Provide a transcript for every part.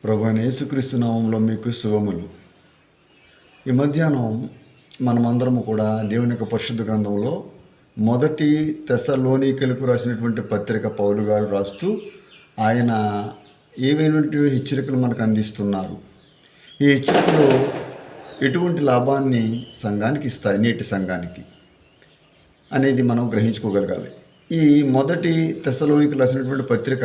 ప్రభువైన యేసుక్రీస్తు నామంలో మీకు శుభములు. ఈ మధ్యాహ్నం మనమందరము కూడా దేవుని యొక్క పరిశుద్ధ గ్రంథంలో మొదటి తెస్సలోనికలకు రాసినటువంటి పత్రిక పౌలు గారు రాస్తూ ఆయన ఏవైనటువంటి హెచ్చరికలు మనకు అందిస్తున్నారు. ఈ హెచ్చరికలు ఎటువంటి లాభాన్ని సంఘానికి ఇస్తాయి, నేటి సంఘానికి అనేది మనం గ్రహించుకోగలగాలి. ఈ మొదటి తెస్సలోనికలకు రాసినటువంటి పత్రిక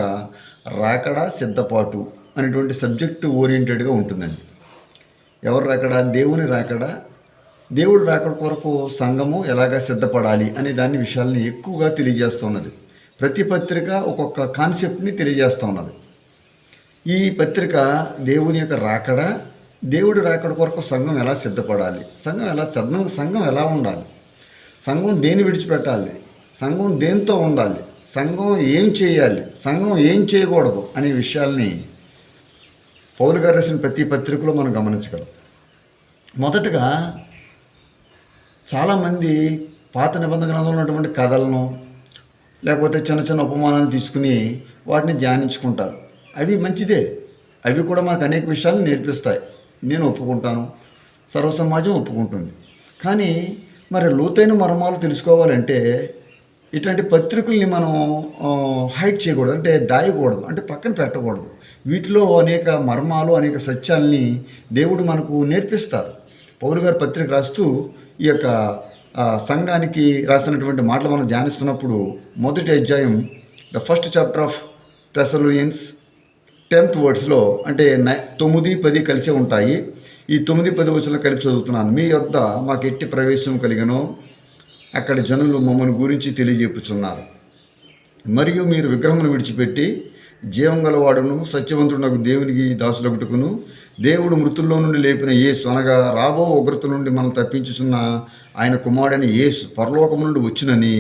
రాకడ సిద్ధపాటు అనేటువంటి సబ్జెక్టు ఓరియంటెడ్గా ఉంటుందండి. ఎవరు రాకడ? దేవుని రాకడ. దేవుడు రాకడ కొరకు సంఘము ఎలాగా సిద్ధపడాలి అనే దాని విషయాల్ని ఎక్కువగా తెలియజేస్తున్నది. ప్రతి పత్రిక ఒక్కొక్క కాన్సెప్ట్ని తెలియజేస్తూ ఉన్నది. ఈ పత్రిక దేవుని యొక్క రాకడ, దేవుడి రాకడ కొరకు సంఘం ఎలా సిద్ధపడాలి, సంఘం ఎలా ఉండాలి, సంఘం దేని విడిచిపెట్టాలి, సంఘం దేంతో ఉండాలి, సంఘం ఏం చేయాలి, సంఘం ఏం చేయకూడదు అనే విషయాల్ని పౌలు గారు రాసిన ప్రతి పత్రికలో మనం గమనించగలం. మొదటగా చాలామంది పాత నిబంధన గ్రంథంలో ఉన్నటువంటి కథలను లేకపోతే చిన్న చిన్న ఉపమానాలను తీసుకుని వాటిని ధ్యానించుకుంటారు. అవి మంచిదే, అవి కూడా మనకు అనేక విషయాలను నేర్పిస్తాయి. నేను ఒప్పుకుంటాను, సర్వ సమాజం ఒప్పుకుంటుంది. కానీ మరి లోతైన మర్మాలు తెలుసుకోవాలంటే ఇటువంటి పత్రికల్ని మనం హైడ్ చేయకూడదు, అంటే దాయకూడదు, అంటే పక్కన పెట్టకూడదు. వీటిలో అనేక మర్మాలు, అనేక సత్యాల్ని దేవుడు మనకు నేర్పిస్తారు. పౌలు గారు పత్రిక రాస్తూ ఈ యొక్క సంఘానికి రాసినటువంటి మాటలు మనం ధ్యానిస్తున్నప్పుడు మొదటి అధ్యాయం, the first chapter of Thessalonians 10th వర్డ్స్లో, అంటే 9, 10 కలిసే ఉంటాయి. ఈ 9, 10 వచనాలు కలిపి చదువుతున్నాను. మీ యొద్ద మాకు ఎట్టి ప్రవేశం కలిగనో అక్కడ జనులు మమ్మల్ని గురించి తెలియజెప్పుచున్నారు. మరియు మీరు విగ్రహమును విడిచిపెట్టి జీవం గలవాడును సత్యవంతుడునకు దేవునికి దాసులగుటకును దేవుడు మృతుల్లో నుండి లేపిన యేసు, అనగా రాబో ఉగ్రత నుండి మనం తప్పించుచున్న ఆయన కుమారుడైన యేసు పరలోకము నుండి వచ్చినని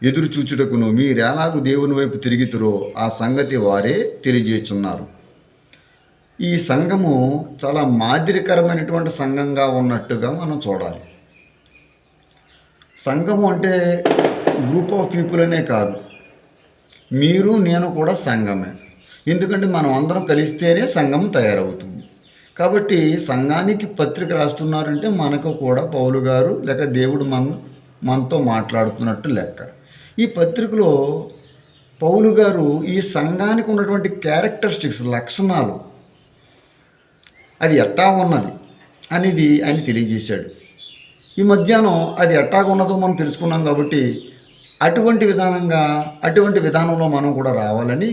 ఎదురు చూచుటకును మీరెలాగూ దేవుని వైపు తిరిగితురో ఆ సంగతి వారే తెలియజేస్తున్నారు. ఈ సంఘము చాలా మాదిరికరమైనటువంటి సంఘంగా ఉన్నట్టుగా మనం చూడాలి. సంఘము అంటే గ్రూప్ ఆఫ్ పీపుల్ అనే కాదు, మీరు నేను కూడా సంఘమే. ఎందుకంటే మనం అందరం కలిస్తేనే సంఘం తయారవుతుంది. కాబట్టి సంఘానికి పత్రిక రాస్తున్నారంటే మనకు కూడా పౌలు గారు లేక దేవుడు మనతో మాట్లాడుతున్నట్టు లెక్క. ఈ పత్రికలో పౌలు గారు ఈ సంఘానికి ఉన్నటువంటి క్యారెక్టరిస్టిక్స్, లక్షణాలు, అది ఎట్టా ఉన్నది అనేది ఆయన తెలియజేశాడు. ఈ మధ్యాహ్నం అది ఎట్టాగా ఉన్నదో మనం తెలుసుకున్నాం. కాబట్టి అటువంటి విధానంలో మనం కూడా రావాలని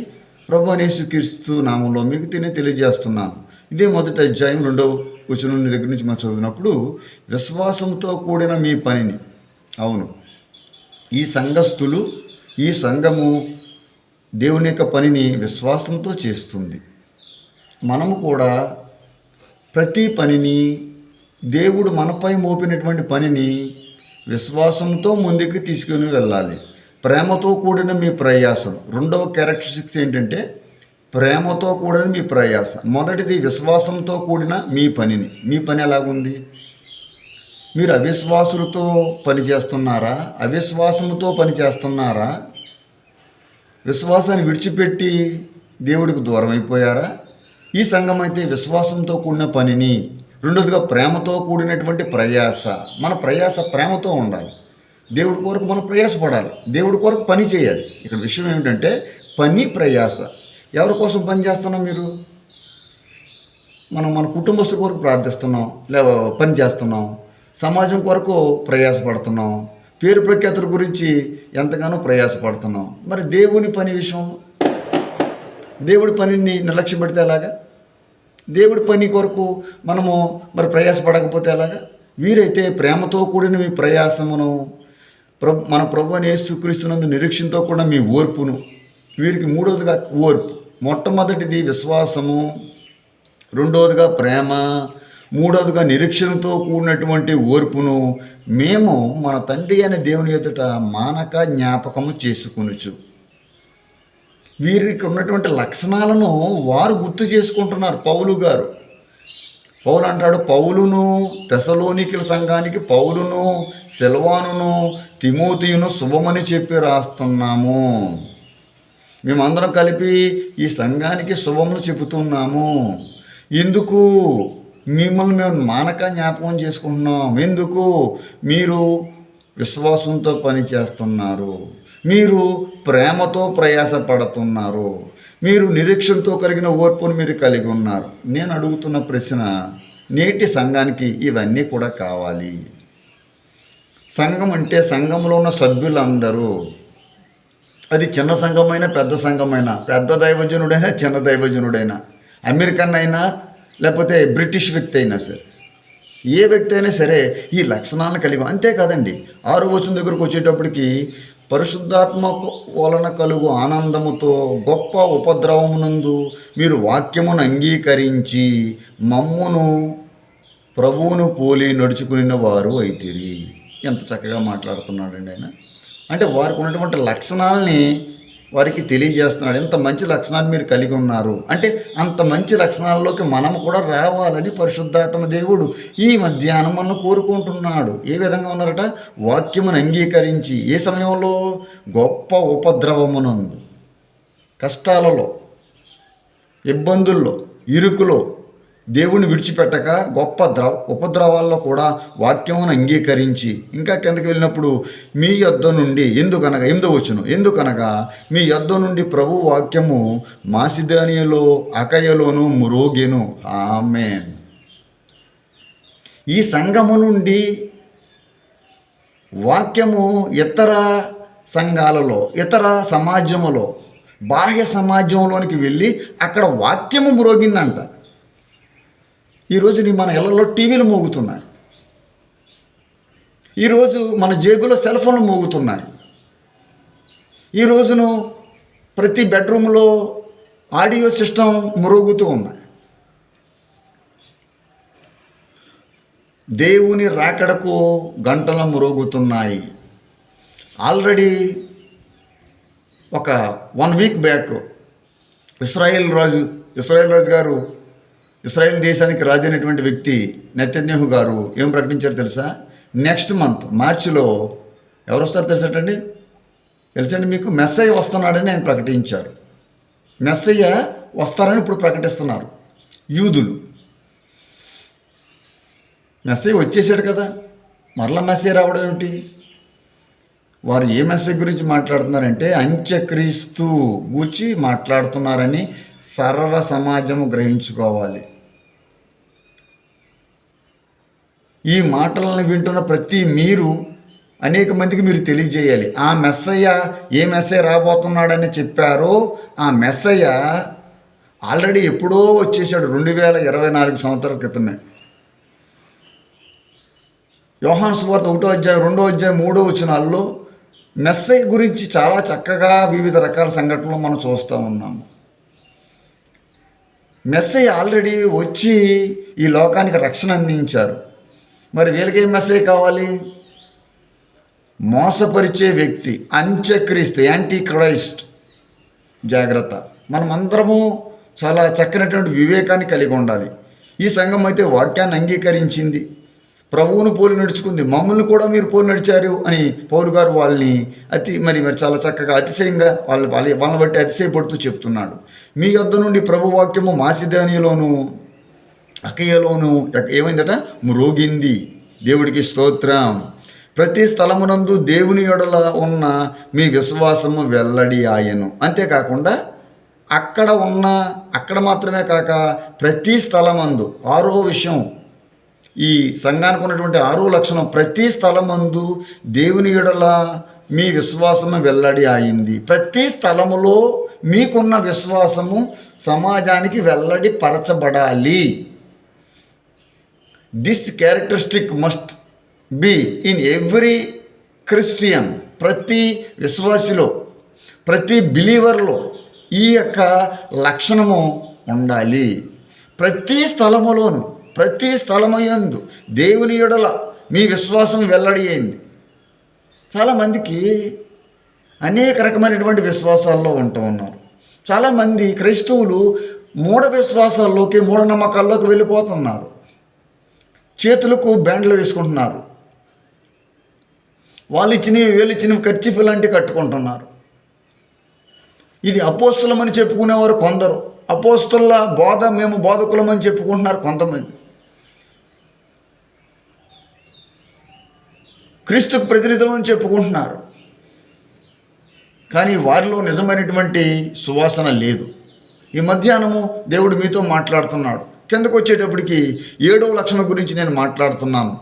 ప్రభువైన యేసుక్రీస్తు నామంలో మీకు తెలియజేస్తున్నాను. ఇదే మొదటి అధ్యాయం 2వ వచనం దగ్గర నుంచి మనం చదివినప్పుడు, విశ్వాసంతో కూడిన మీ పనిని, అవును, ఈ సంఘస్థులు, ఈ సంఘము దేవుని యొక్క పనిని విశ్వాసంతో చేస్తుంది. మనము కూడా ప్రతి పనిని, దేవుడు మనపై మోపినటువంటి పనిని విశ్వాసంతో ముందుకు తీసుకుని వెళ్ళాలి. ప్రేమతో కూడిన మీ ప్రయాసం. రెండవ క్యారెక్టరిస్టిక్స్ ఏంటంటే ప్రేమతో కూడిన మీ ప్రయాస. మొదటిది విశ్వాసంతో కూడిన మీ పనిని. మీ పని ఎలాగుంది? మీరు అవిశ్వాసులతో పనిచేస్తున్నారా? అవిశ్వాసంతో పనిచేస్తున్నారా? విశ్వాసాన్ని విడిచిపెట్టి దేవుడికి దూరం అయిపోయారా? ఈ సంఘం అయితే విశ్వాసంతో కూడిన పనిని, రెండోదిగా ప్రేమతో కూడినటువంటి ప్రయాస. మన ప్రయాస ప్రేమతో ఉండాలి. దేవుడి కొరకు మనం ప్రయాసపడాలి, దేవుడి కొరకు పని చేయాలి. ఇక్కడ విషయం ఏమిటంటే పని, ప్రయాస. ఎవరి కోసం పని చేస్తున్నాం? మీరు మన కుటుంబస్తుల కొరకు ప్రార్థిస్తున్నాం, పని చేస్తున్నాం, సమాజం కొరకు ప్రయాసపడుతున్నాం, పేరు ప్రఖ్యాతుల గురించి ఎంతగానో ప్రయాసపడుతున్నాం. మరి దేవుని పని విషయంలో దేవుడి పనిని నిర్లక్ష్యం పెడితే ఎలాగా? దేవుడి పని కొరకు మనము మరి ప్రయాసపడకపోతే ఎలాగా? వీరైతే ప్రేమతో కూడిన మీ ప్రయాసమును, మన ప్రభువైన యేసుక్రీస్తునందు నిరీక్షణతో కూడా మీ ఓర్పును, వీరికి మూడవదిగా ఓర్పు. మొట్టమొదటిది విశ్వాసము, రెండవదిగా ప్రేమ, మూడవదిగా నిరీక్షణతో కూడినటువంటి ఓర్పును మేము మన తండ్రి అయిన దేవుని ఎదుట మానక జ్ఞాపకము చేసుకొనుచు. వీరికి ఉన్నటువంటి లక్షణాలను వారు గుర్తు చేసుకుంటున్నారు. పౌలు గారు అంటాడు, పౌలును తెస్సలోనికల సంఘానికి పౌలును, సిల్వానును, తిమోతియును శుభమని చెప్పి రాస్తున్నాము. మేమందరం కలిపి ఈ సంఘానికి శుభములు చెబుతున్నాము. ఎందుకు మిమ్మల్ని మేము మానక జ్ఞాపకం చేసుకుంటున్నాం? ఎందుకు మీరు విశ్వాసంతో పని చేస్తున్నారు, మీరు ప్రేమతో ప్రయాసపడుతున్నారు, మీరు నిరీక్షణతో కలిగిన ఓర్పును మీరు కలిగి ఉన్నారు. నేను అడుగుతున్న ప్రశ్న, నేటి సంఘానికి ఇవన్నీ కూడా కావాలి. సంఘం అంటే సంఘంలో ఉన్న సభ్యులందరూ, అది చిన్న సంఘమైనా పెద్ద సంఘమైనా, పెద్ద దైవజనుడైనా చిన్న దైవజనుడైనా, అమెరికన్ అయినా లేకపోతే బ్రిటిష్ వ్యక్తి అయినా సరే, ఏ వ్యక్తి అయినా సరే ఈ లక్షణాలను కలిగి, అంతేకాదండి 6వ వచనం దగ్గరకు వచ్చేటప్పటికి పరిశుద్ధాత్మ వలన కలుగు ఆనందముతో గొప్ప ఉపద్రవమునందు మీరు వాక్యమును అంగీకరించి మమ్మును ప్రభువును పోలి నడుచుకున్న వారు అయితిరి. ఎంత చక్కగా మాట్లాడుతున్నాడండి ఆయన. అంటే వారికి ఉన్నటువంటి లక్షణాలని వారికి తెలియజేస్తున్నాడు. ఎంత మంచి లక్షణాలు మీరు కలిగి ఉన్నారు అంటే అంత మంచి లక్షణాల్లోకి మనం కూడా రావాలని పరిశుద్ధాత్మ దేవుడు ఈ మధ్యాహ్నం మనం కోరుకుంటున్నాడు. ఏ విధంగా ఉన్నారట? వాక్యమును అంగీకరించి. ఏ సమయంలో? గొప్ప ఉపద్రవమునందు, కష్టాలలో, ఇబ్బందుల్లో, ఇరుకులో దేవుని విడిచిపెట్టక గొప్ప ఉపద్రవాల్లో కూడా వాక్యమును అంగీకరించి, ఇంకా కిందకి వెళ్ళినప్పుడు మీ యొద్ద నుండి ఎందుకనగా 8వ వచనం, ఎందుకనగా మీ యొద్ద నుండి ప్రభు వాక్యము మాసిదోనియలో అకయలోను మ్రోగెను. ఆమేన్. ఈ సంఘము నుండి వాక్యము ఇతర సంఘాలలో, ఇతర సమాజములో, బాహ్య సమాజంలోనికి వెళ్ళి అక్కడ వాక్యము మ్రోగిందంట. ఈరోజు మన ఇళ్లలో టీవీలు మోగుతున్నాయి, ఈరోజు మన జేబులో సెల్ ఫోన్లు మోగుతున్నాయి, ఈ రోజును ప్రతి బెడ్రూమ్లో ఆడియో సిస్టమ్ మ్రోగుతూ ఉన్నాయి. దేవుని రాకడకు గంటలు మ్రోగుతున్నాయి. ఆల్రెడీ ఒక 1 వీక్ బ్యాక్ ఇస్రాయేల్ రాజు గారు, ఇస్రాయేల్ దేశానికి రాజు అయినటువంటి వ్యక్తి నెతన్యాహు గారు ఏం ప్రకటించారు తెలుసా? నెక్స్ట్ మంత్ మార్చిలో ఎవరు వస్తారో తెలుసండి మీకు? మెస్సయ్య వస్తున్నాడని ఆయన ప్రకటించారు. మెస్సయ్య వస్తారని ఇప్పుడు ప్రకటిస్తున్నారు యూదులు. మెస్సయ్య వచ్చేసాడు కదా, మరలా మెస్సయ్య రావడం ఏమిటి? వారు ఏ మెస్సయ్య గురించి మాట్లాడుతున్నారంటే అంత్యక్రీస్తు గురించి మాట్లాడుతున్నారని సర్వ సమాజము గ్రహించుకోవాలి. ఈ మాటలను వింటున్న ప్రతి మీరు అనేక మందికి మీరు తెలియజేయాలి. ఆ మెస్సయ్య ఏ మెస్సయ్య రాబోతున్నాడని చెప్పారో ఆ మెస్సయ్య ఆల్రెడీ ఎప్పుడో వచ్చేసాడు. 2024 సంవత్సరాల క్రితమే. యోహాను సువార్త 1వ అధ్యాయం 2వ అధ్యాయం 3వ వచనాల్లో మెస్సయ్య గురించి చాలా చక్కగా వివిధ రకాల సంఘటనలు మనం చూస్తూ ఉన్నాము. మెస్సయ్య ఆల్రెడీ వచ్చి ఈ లోకానికి రక్షణ అందించారు. మరి వీళ్ళకి ఏం మెస్సయ్య కావాలి? మోసపరిచే వ్యక్తి, అంత్యక్రీస్తు, యాంటీ క్రైస్ట్. జాగ్రత్త. మనమందరము చాలా చక్కనటువంటి వివేకాన్ని కలిగి ఉండాలి. ఈ సంఘం అయితే వాక్యాన్ని అంగీకరించింది, ప్రభువును పోలి నడుచుకుంది. మమ్మల్ని కూడా మీరు పోలి నడిచారు అని పౌలు గారు వాళ్ళని మరి చాలా చక్కగా అతిశయంగా వాళ్ళని బట్టి అతిశయపడుతూ చెప్తున్నాడు. మీ యొద్ద నుండి ప్రభు వాక్యము మాసిదోనియలోను అకయలోను ఏమైందట? మ్రోగింది. దేవుడికి స్తోత్రం. ప్రతి స్థలమునందు దేవుని యొడల ఉన్న మీ విశ్వాసము వెల్లడి ఆయను. అంతేకాకుండా అక్కడ మాత్రమే కాక ప్రతి స్థలమందు, 6వ విషయం, ఈ సంఘానికి ఉన్నటువంటి 6వ లక్షణం, ప్రతి స్థలమందు దేవుని యొడల మీ విశ్వాసము వెల్లడి అయింది. ప్రతి స్థలములో మీకున్న విశ్వాసము సమాజానికి వెల్లడి పరచబడాలి. This characteristic must be in every Christian. ప్రతి విశ్వాసిలో, ప్రతి బిలీవర్లో ఈ యొక్క లక్షణము ఉండాలి. ప్రతి స్థలములోను, ప్రతి స్థలమయందు దేవుని యొడల మీ విశ్వాసం వెల్లడి అయింది. చాలామందికి అనేక రకమైనటువంటి విశ్వాసాల్లో ఉంటూ ఉన్నారు. చాలామంది క్రైస్తవులు మూఢ విశ్వాసాల్లోకి, మూఢనమ్మకాల్లోకి వెళ్ళిపోతున్నారు. చేతులకు బ్యాండ్లు వేసుకుంటున్నారు, వాళ్ళు ఇచ్చినవి వీళ్ళు ఇచ్చినవి కర్చీఫ్ లాంటివి కట్టుకుంటున్నారు. ఇది అపోస్తులమని చెప్పుకునేవారు కొందరు, అపోస్తలుల బోధ మేము బోధకులమని చెప్పుకుంటున్నారు కొంతమంది. క్రీస్తుకు ప్రతినిధులని చెప్పుకుంటున్నారు. కానీ వారిలో నిజమైనటువంటి సువాసన లేదు. ఈ మధ్యాహ్నము దేవుడు మీతో మాట్లాడుతున్నాడు. కిందకు వచ్చేటప్పటికి 7వ లక్షణం గురించి నేను మాట్లాడుతున్నాను.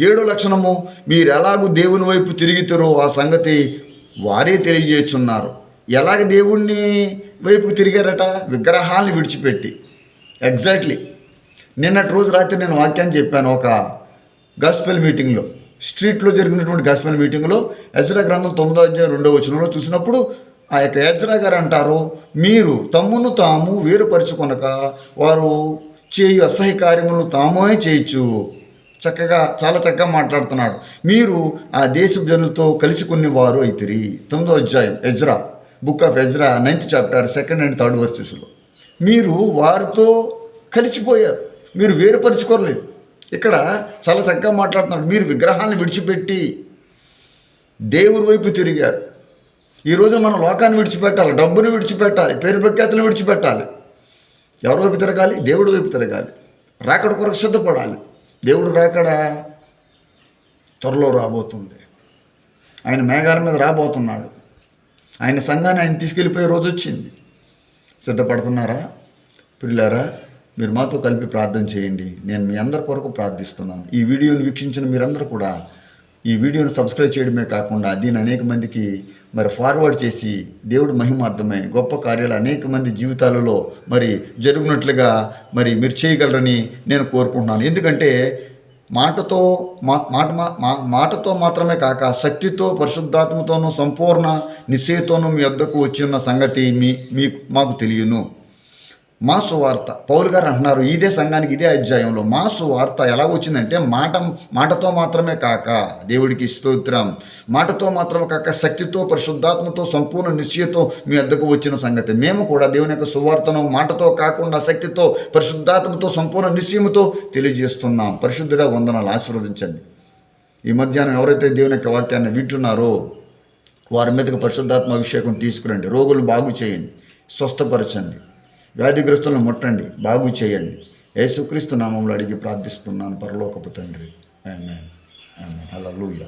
7వ లక్షణము, మీరు ఎలాగూ దేవుని వైపు తిరిగితారో ఆ సంగతి వారే తెలియజేస్తున్నారు. ఎలాగ దేవుణ్ణి వైపుకు తిరిగారట? విగ్రహాలను విడిచిపెట్టి. ఎగ్జాక్ట్లీ నిన్నటి రోజు రాత్రి నేను వాక్యాన్ని చెప్పాను. ఒక గాస్పెల్ మీటింగ్లో, స్ట్రీట్లో జరిగినటువంటి గాస్పెల్ మీటింగ్లో ఎజ్రా గ్రంథం 9వ అధ్యాయం 2వ వచనంలో చూసినప్పుడు ఆ యొక్క ఎజ్రా గారు అంటారు, మీరు తమ్మును తాము వేరుపరుచుకొనక వారు చేయు అసహ్య కార్యములను తామే చేయొచ్చు. చక్కగా, చాలా చక్కగా మాట్లాడుతున్నాడు. మీరు ఆ దేశపు జనులతో కలిసి కొనేవారు అయితిరి. 9వ అధ్యాయం Ezra, book of Ezra 9th chapter 2nd and 3rd వర్సెస్లో మీరు వారితో కలిసిపోయారు, మీరు వేరుపరుచుకోలేదు. ఇక్కడ చాలా చక్కగా మాట్లాడుతున్నాడు. మీరు విగ్రహాలను విడిచిపెట్టి దేవుని వైపు తిరిగారు. ఈరోజు మనం లోకాన్ని విడిచిపెట్టాలి, డబ్బును విడిచిపెట్టాలి, పేరు ప్రఖ్యాతులను విడిచిపెట్టాలి. ఎవరి వైపు తిరగాలి? దేవుడి వైపు తిరగాలి. రాకడ కొరకు సిద్ధపడాలి. దేవుడు రాకడ త్వరలో రాబోతుంది. ఆయన మేఘాల మీద రాబోతున్నాడు. ఆయన సంఘాన్ని ఆయన తీసుకెళ్ళిపోయే రోజు వచ్చింది. సిద్ధపడుతున్నారా? ప్రియులారా, మీరు మాతో కలిపి ప్రార్థన చేయండి. నేను మీ అందరి కొరకు ప్రార్థిస్తున్నాను. ఈ వీడియోని వీక్షించిన మీరందరూ కూడా ఈ వీడియోని సబ్స్క్రైబ్ చేయడమే కాకుండా దీన్ని అనేక మందికి ఫార్వర్డ్ చేసి దేవుడి మహిమార్థమై గొప్ప కార్యాలు అనేక మంది జీవితాలలో జరుగునట్లుగా మీరు చేయగలరని నేను కోరుకుంటున్నాను. ఎందుకంటే మాటతో మాత్రమే కాక శక్తితో, పరిశుద్ధాత్మతోనూ, సంపూర్ణ నిశ్చయతోనూ మీ వద్దకు వచ్చిన సంగతి మాకు తెలియను. మా సువార్త, పౌలు గారు అంటున్నారు ఇదే సంఘానికి ఇదే అధ్యాయంలో, మా సువార్త ఎలా వచ్చిందంటే మాటతో మాత్రమే కాక, దేవుడికి స్తోత్రం, మాటతో మాత్రమే కాక శక్తితో, పరిశుద్ధాత్మతో, సంపూర్ణ నిశ్చయతో మీ వద్దకు వచ్చిన సంగతి. మేము కూడా దేవుని యొక్క సువార్తను మాటతో కాకుండా శక్తితో, పరిశుద్ధాత్మతో, సంపూర్ణ నిశ్చయముతో తెలియజేస్తున్నాం. పరిశుద్ధుడా వందనాలు, ఆశీర్వదించండి. ఈ మధ్యాహ్నం ఎవరైతే దేవుని యొక్క వాక్యాన్ని వింటున్నారో వారి మీదకి పరిశుద్ధాత్మ అభిషేకం తీసుకురండి. రోగులను బాగు చేయండి, స్వస్థపరచండి, వ్యాధిగ్రస్తులను ముట్టండి, బాగు చేయండి. యేసుక్రీస్తు నామములో అడిగి ప్రార్థిస్తున్నాను పరలోకపు తండ్రి. ఆమేన్. ఆమేన్. హల్లెలూయా.